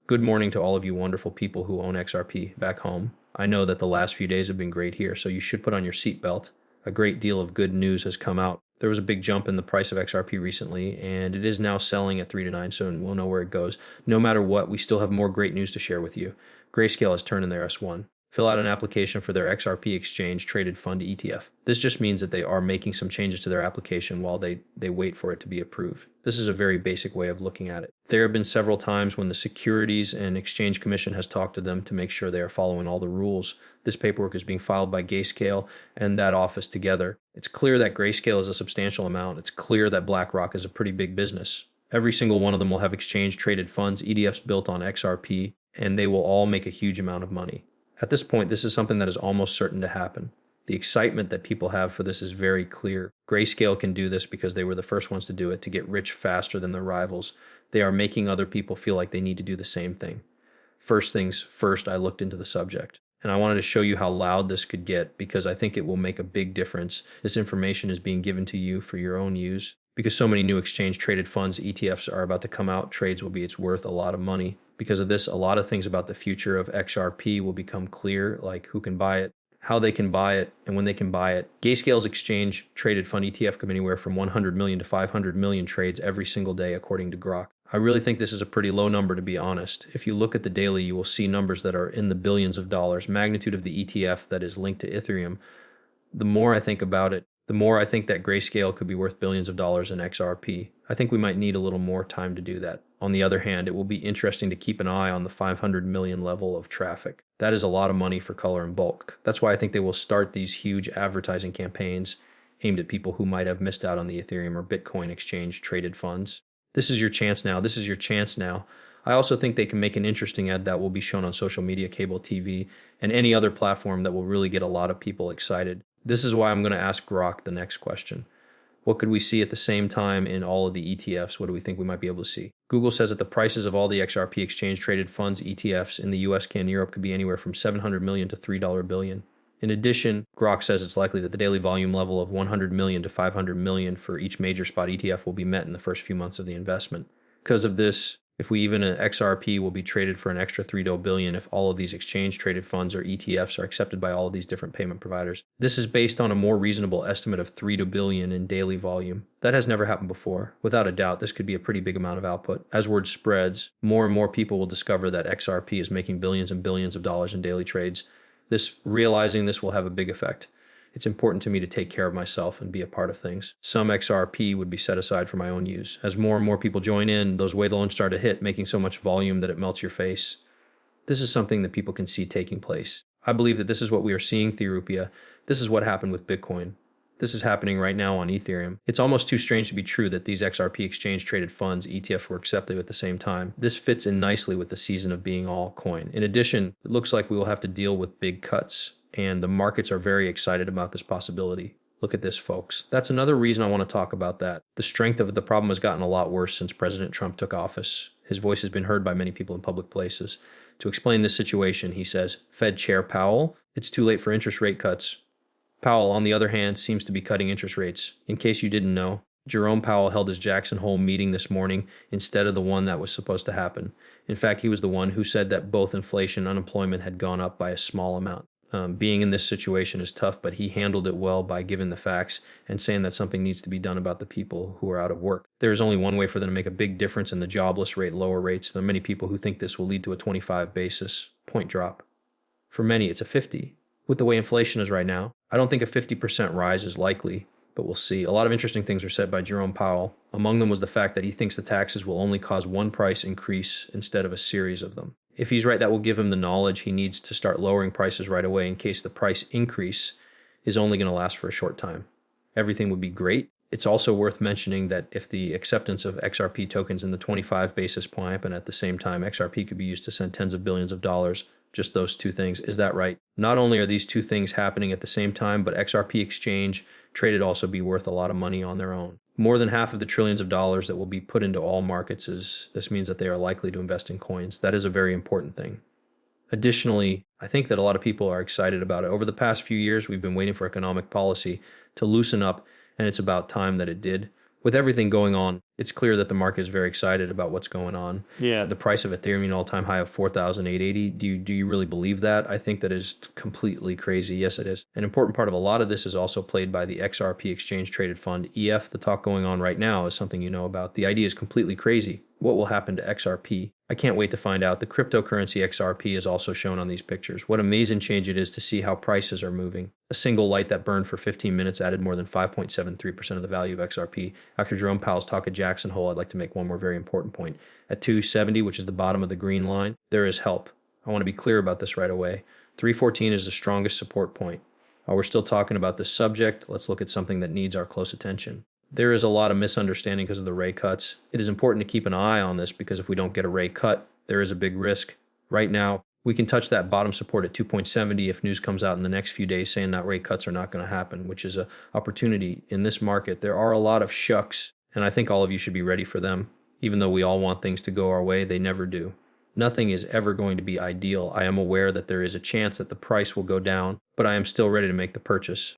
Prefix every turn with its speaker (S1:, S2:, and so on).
S1: Good morning to all of you wonderful people who own XRP back home. I know that the last few days have been great here, so you should put on your seatbelt. A great deal of good news has come out. There was a big jump in the price of XRP recently, and it is now selling at 3 to 9 soon. We'll know where it goes. No matter what, we still have more great news to share with you. Grayscale has turned in their S1. Fill out an application for their XRP exchange traded fund ETF. This just means that they are making some changes to their application while they wait for it to be approved. This is a very basic way of looking at it. There have been several times when the Securities and Exchange Commission has talked to them to make sure they are following all the rules. This paperwork is being filed by Grayscale and that office together. It's clear that Grayscale is a substantial amount. It's clear that BlackRock is a pretty big business. Every single one of them will have exchange traded funds, ETFs built on XRP, and they will all make a huge amount of money. At this point, this is something that is almost certain to happen. The excitement that people have for this is very clear. Grayscale can do this because they were the first ones to do it, to get rich faster than their rivals. They are making other people feel like they need to do the same thing. First things first, I looked into the subject. And I wanted to show you how loud this could get because I think it will make a big difference. This information is being given to you for your own use. Because so many new exchange-traded funds, ETFs, are about to come out, trades will be it's worth a lot of money. Because of this, a lot of things about the future of XRP will become clear, like who can buy it, how they can buy it, and when they can buy it. Grayscale's exchange-traded fund ETF come anywhere from 100 million to 500 million trades every single day, according to Grok. I really think this is a pretty low number, to be honest. If you look at the daily, you will see numbers that are in the billions of dollars. Magnitude of the ETF that is linked to ethereum. The more I think about it, the more I think that Grayscale could be worth billions of dollars in XRP. I think we might need a little more time to do that. On the other hand, it will be interesting to keep an eye on the 500 million level of traffic. That is a lot of money for color and bulk. That's why I think they will start these huge advertising campaigns aimed at people who might have missed out on the Ethereum or Bitcoin exchange traded funds. This is your chance now. This is your chance now. I also think they can make an interesting ad that will be shown on social media, cable TV, and any other platform that will really get a lot of people excited. This is why I'm going to ask Grok the next question. What could we see at the same time in all of the ETFs? What do we think we might be able to see? Google says that the prices of all the XRP exchange-traded funds, ETFs, in the US, Canada, and Europe could be anywhere from 700 million to $3 billion. In addition, Grok says it's likely that the daily volume level of 100 million to 500 million for each major spot ETF will be met in the first few months of the investment. Because of this, if we even an XRP will be traded for an extra $3 billion if all of these exchange-traded funds or ETFs are accepted by all of these different payment providers. This is based on a more reasonable estimate of $3 billion in daily volume. That has never happened before. Without a doubt, this could be a pretty big amount of output. As word spreads, more and more people will discover that XRP is making billions and billions of dollars in daily trades. Realizing this will have a big effect. It's important to me to take care of myself and be a part of things. Some XRP would be set aside for my own use. As more and more people join in, those wait loans start to hit, making so much volume that it melts your face. This is something that people can see taking place. I believe that this is what we are seeing through Rupia. This is what happened with Bitcoin. This is happening right now on Ethereum. It's almost too strange to be true that these XRP exchange-traded funds, ETFs, were accepted at the same time. This fits in nicely with the season of being all coin. In addition, it looks like we will have to deal with big cuts, and the markets are very excited about this possibility. Look at this, folks. That's another reason I want to talk about that. The strength of the problem has gotten a lot worse since President Trump took office. His voice has been heard by many people in public places. To explain this situation, he says, Fed Chair Powell, it's too late for interest rate cuts. Powell, on the other hand, seems to be cutting interest rates. In case you didn't know, Jerome Powell held his Jackson Hole meeting this morning instead of the one that was supposed to happen. In fact, he was the one who said that both inflation and unemployment had gone up by a small amount. Being in this situation is tough, but he handled it well by giving the facts and saying that something needs to be done about the people who are out of work. There is only one way for them to make a big difference in the jobless rate, lower rates. There are many people who think this will lead to a 25 basis point drop. For many, it's a 50. With the way inflation is right now, I don't think a 50% rise is likely, but we'll see. A lot of interesting things were said by Jerome Powell. Among them was the fact that he thinks the taxes will only cause one price increase instead of a series of them. If he's right, that will give him the knowledge he needs to start lowering prices right away in case the price increase is only going to last for a short time. Everything would be great. It's also worth mentioning that if the acceptance of XRP tokens in the 25 basis point and at the same time XRP could be used to send tens of billions of dollars, just those two things, is that right? Not only are these two things happening at the same time, but XRP exchange traded also be worth a lot of money on their own. More than half of the trillions of dollars that will be put into all markets this means that they are likely to invest in coins. That is a very important thing. Additionally, I think that a lot of people are excited about it. Over the past few years, we've been waiting for economic policy to loosen up, and it's about time that it did. with everything going on, it's clear that the market is very excited about what's going on.
S2: Yeah.
S1: The price of Ethereum, an all-time high of 4,880. Do you really believe that? I think that is completely crazy. Yes, it is. An important part of a lot of this is also played by the XRP Exchange Traded Fund EF. The talk going on right now is something you know about. The idea is completely crazy. What will happen to XRP? I can't wait to find out. The cryptocurrency XRP is also shown on these pictures. What amazing change it is to see how prices are moving. A single light that burned for 15 minutes added more than 5.73% of the value of XRP. After Jerome Powell's talk at Jackson Hole, I'd like to make one more very important point. At 270, which is the bottom of the green line, there is help. I want to be clear about this right away. 314 is the strongest support point. While we're still talking about this subject, let's look at something that needs our close attention. There is a lot of misunderstanding because of the rate cuts. It is important to keep an eye on this because if we don't get a rate cut, there is a big risk. Right now, we can touch that bottom support at 2.70 if news comes out in the next few days saying that rate cuts are not going to happen, which is an opportunity in this market. There are a lot of shucks, and I think all of you should be ready for them. Even though we all want things to go our way, they never do. Nothing is ever going to be ideal. I am aware that there is a chance that the price will go down, but I am still ready to make the purchase.